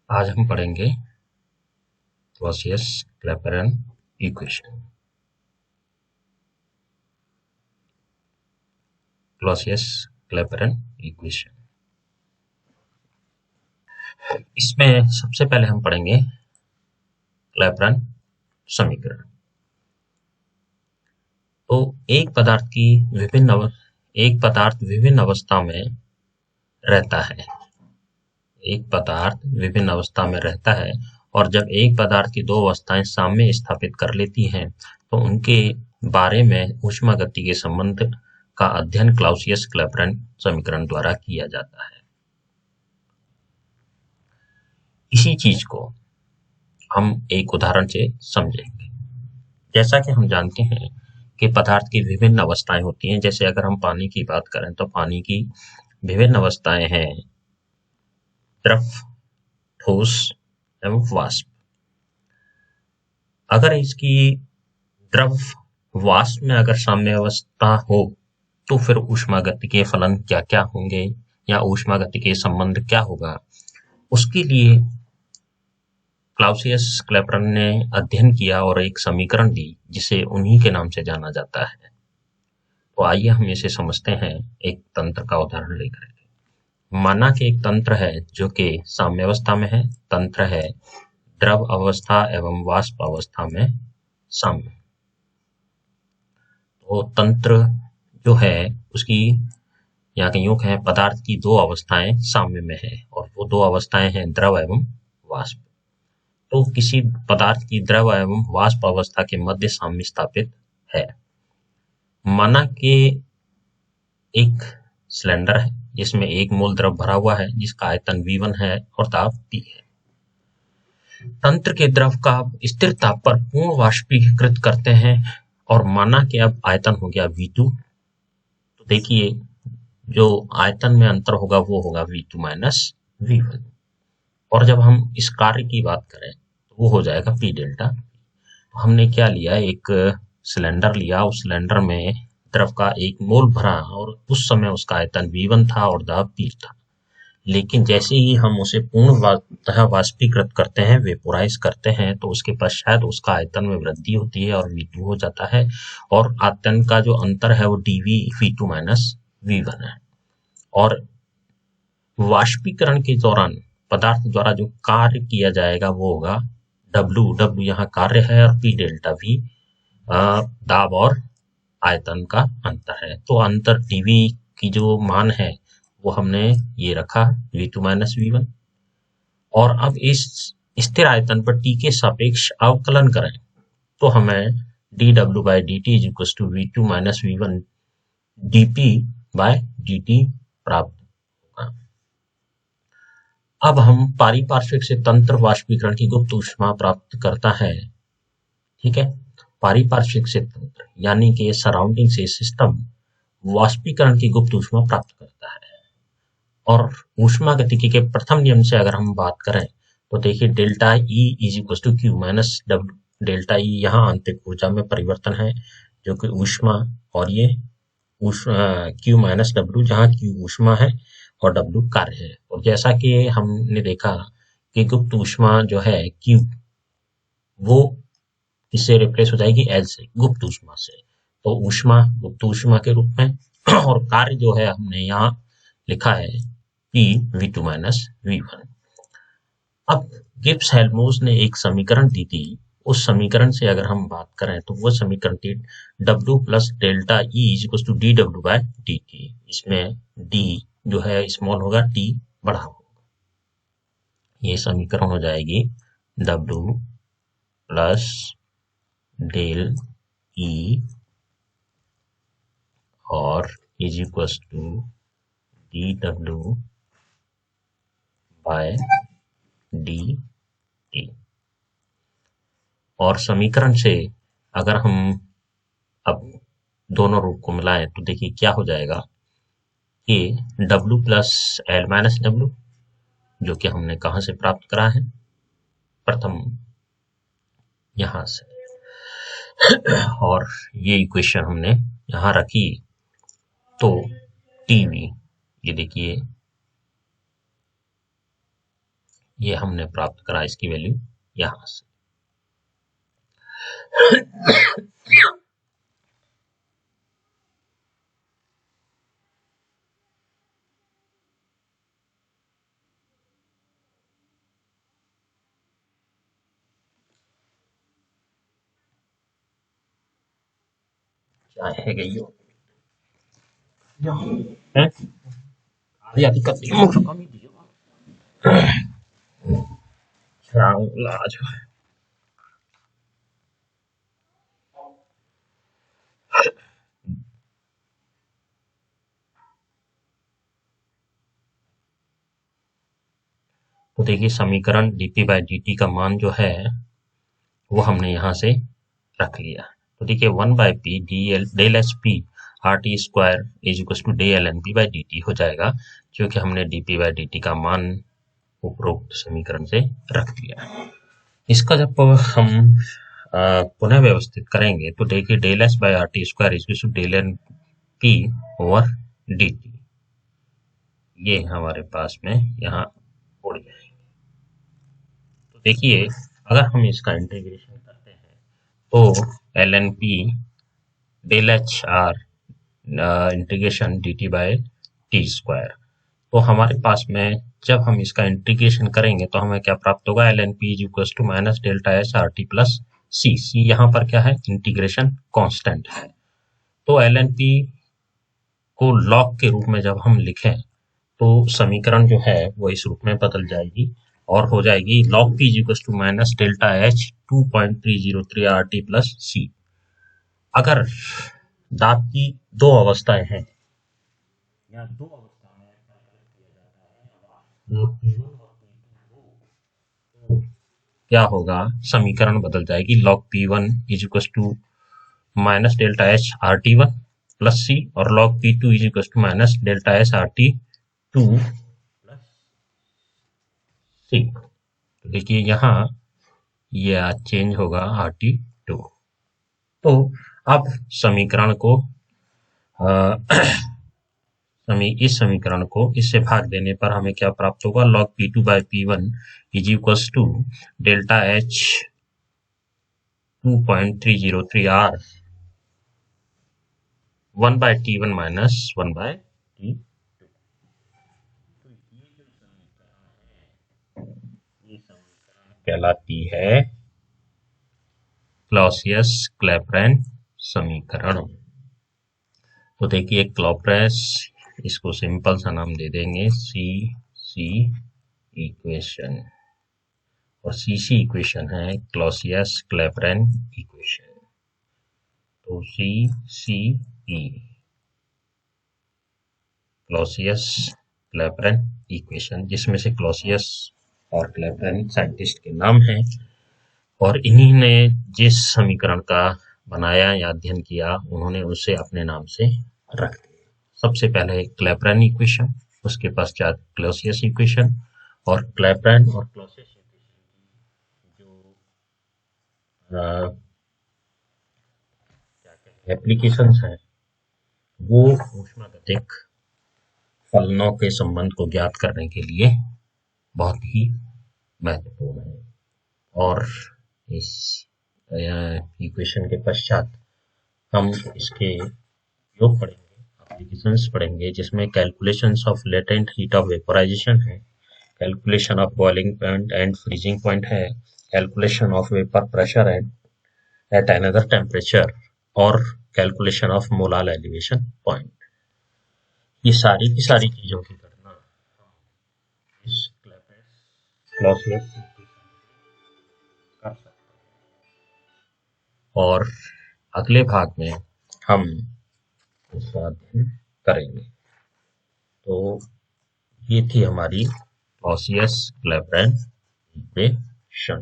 आज हम पढ़ेंगे क्लॉसियस-क्लैपेरॉन इक्वेशन। क्लॉसियस-क्लैपेरॉन इक्वेशन इसमें सबसे पहले हम पढ़ेंगे क्लैपेरॉन समीकरण। तो एक पदार्थ विभिन्न अवस्था में रहता है। एक पदार्थ विभिन्न अवस्था में रहता है और जब एक पदार्थ की दो अवस्थाएं साम्य स्थापित कर लेती हैं तो उनके बारे में ऊष्मागति के संबंध का अध्ययन क्लॉसियस-क्लैपेरॉन समीकरण द्वारा किया जाता है। इसी चीज को हम एक उदाहरण से समझेंगे। जैसा कि हम जानते हैं कि पदार्थ की विभिन्न अवस्थाएं होती हैं। जैसे अगर हम पानी की बात करें तो पानी की विभिन्न अवस्थाएं हैं, द्रव, ठोस एवं वाष्प। अगर इसकी द्रव वाष्प में अगर साम्य अवस्था हो तो फिर ऊष्मागति के फलन क्या क्या होंगे या ऊष्मागति के संबंध क्या होगा, उसके लिए क्लॉसियस-क्लैपेरॉन ने अध्ययन किया और एक समीकरण दी जिसे उन्हीं के नाम से जाना जाता है। तो आइए हम इसे समझते हैं एक तंत्र का उदाहरण लेकर। माना कि एक तंत्र है जो कि साम्यावस्था में है। तंत्र है द्रव अवस्था एवं वाष्प अवस्था में साम्य। तो तंत्र जो है उसकी यहाँ के योग है, पदार्थ की दो अवस्थाएं साम्य में है और वो दो अवस्थाएं हैं द्रव एवं वाष्प। तो किसी पदार्थ की द्रव एवं वाष्प अवस्था के मध्य साम्य स्थापित है। माना कि एक सिलेंडर है जिसमें 1 मोल द्रव भरा हुआ है जिसका आयतन V1 है और दाब P है। तंत्र के द्रव का स्थिर ताप पर पूर्ण वाष्पीकृत करते हैं और माना कि अब आयतन हो गया V2। तो देखिए जो आयतन में अंतर होगा वो होगा V2 माइनस V1। और जब हम इस कार्य की बात करें तो वो हो जाएगा P डेल्टा। तो हमने क्या लिया, एक सिलेंडर लिया, उस सिलेंडर में द्रव का 1 मोल भरा और उस समय उसका आयतन V1 था और दाब P था। लेकिन जैसे ही हम उसे पूर्णतः वाष्पीकृत करते हैं, वेपोराइज करते हैं, तो उसके पश्चात उसका आयतन में वृद्धि होती है और V2 हो जाता है और आयतन का जो अंतर है वो dV V2 माइनस V1 है। और वाष्पीकरण के दौरान पदार्थ द्वारा जो कार्य किया जाएगा वो होगा W यहाँ कार्य है और P डेल्टा V दाब और आयतन का अंतर है। तो अंतर dV की जो मान है वो हमने ये रखा V2 माइनस V1। और अब इस स्थिर आयतन पर T के सापेक्ष अवकलन करें तो हमें dW by dt is equals to V2 minus V1 dP by dt प्राप्त होगा। अब हम पारिपार्श्विक से तंत्र वाष्पीकरण की गुप्त ऊष्मा प्राप्त करता है। ठीक है, पारिपार्श्विक से तंत्र यानी कि सराउंडिंग से सिस्टम वाष्पीकरण की गुप्त ऊष्मा प्राप्त करता है। और ऊष्मागतिकी के प्रथम नियम से अगर हम बात करें तो देखिए delta E is equal to Q minus W. Delta E यहाँ आंतरिक ऊर्जा में परिवर्तन है जो कि ऊष्मा, और ये क्यू माइनस डब्ल्यू जहाँ क्यू ऊष्मा है और डब्ल्यू कार्य है। और जैसा कि हमने देखा कि गुप्त ऊष्मा जो है क्यू वो इससे रिप्लेस हो जाएगी एल से, गुप्त ऊष्मा से। तो ऊष्मा गुप्त ऊष्मा के रूप में और कार्य जो है हमने यहाँ लिखा है P V2 माइनस V1। अब गिब्स हेल्महोल्ट्ज ने एक समीकरण दी थी। उस समीकरण से अगर हम बात करें तो वो समीकरण थी W plus delta E is equal to dW by dt। इसमें D जो है स्मॉल होगा, T बड़ा होगा। ये समीकरण हो जाएगी W प्लस डेल E और is equal to dW by dt। और समीकरण से अगर हम अब दोनों रूप को मिलाएं तो देखिए क्या हो जाएगा कि W plus L minus W जो कि हमने कहाँ से प्राप्त करा है, प्रथम यहाँ से। और ये इक्वेशन हमने यहाँ रखी तो टीवी, ये देखिए ये हमने प्राप्त करा इसकी वैल्यू यहां से। क्या है गई हो हैं? आधी आधी कर दी मुख कमी दियो लाज। तो देखिए समीकरण dp बाई dt का मान जो है वो हमने यहाँ से रख लिया। तो देखिए 1/p del H P R T square is equal to del N P by D T हो जाएगा, क्योंकि हमने dp बाई dt का मान उपरोक्त समीकरण से रख दिया। इसका जब हम पुनः व्यवस्थित करेंगे तो देखिए del H by R T square is equal to del N P over D T, ये हमारे पास में यहाँ उड़ जाएगा। तो देखिए अगर हम इसका इंटीग्रेशन करते हैं तो L N P del H R integration D T by T square, तो हमारे पास में जब हम इसका इंटीग्रेशन करेंगे तो हमें क्या प्राप्त होगा, L N P is equal to minus delta H R T plus C. C यहाँ पर क्या है, इंटीग्रेशन कांस्टेंट है। तो एल एन पी को लॉग के रूप में जब हम लिखें तो समीकरण जो है वो इस रूप में बदल जाएगी और हो जाएगी log p is equal to minus delta H 2.303 R T plus C. अगर दाब की दो अवस्थाएं हैं या दो अवस्थाएं तो क्या होगा, समीकरण बदल जाएगी log p1 is equal to minus delta H R T one plus C और log p2 is equal to minus delta H R T two plus C. तो देखिए यहाँ यह चेंज होगा आर टी टू। तो अब समीकरण को इस समीकरण को इससे भाग देने पर हमें क्या प्राप्त होगा, log p2 by p1 is equals to delta H 2.303 R 1 by t1 minus 1 by t। कहलाती है क्लॉसियस-क्लैपेरॉन समीकरण। तो देखिए क्लॉपेरॉन, इसको सिंपल सा नाम दे देंगे सी इक्वेशन, और सी इक्वेशन है क्लॉसियस-क्लैपेरॉन इक्वेशन। तो सी ई क्लॉसियस-क्लैपेरॉन इक्वेशन, जिसमें से क्लॉसियस और क्लैपेरॉन साइंटिस्ट के नाम हैं और इन्हीं ने जिस समीकरण का बनाया या अध्ययन किया उन्होंने उसे अपने नाम से रख दिया। सबसे पहले क्लैपेरॉन इक्वेशन, उसके पश्चात क्लॉसियस इक्वेशन, और क्लैपेरॉन और क्लॉसियस जो एप्लीकेशंस हैं वो ऊष्मागतिक फलनों के संबंध को ज्ञात करने के लिए बहुत ही महत्वपूर्ण है। और इस इक्वेशन के पश्चात हम इसके योग पढ़ेंगे, एप्लीकेशंस पढ़ेंगे, जिसमें calculations of latent heat of vaporization है, calculation of boiling point and freezing point है, calculation of vapour pressure at another temperature, और calculation of molar elevation point. ये सारी की सारी चीजों की गणना इस क्लॉसियस कर सकते हैं और अगले भाग में हम इसका अध्ययन करेंगे। तो ये थी हमारी क्लॉसियस-क्लैपेरॉन इक्वेशन।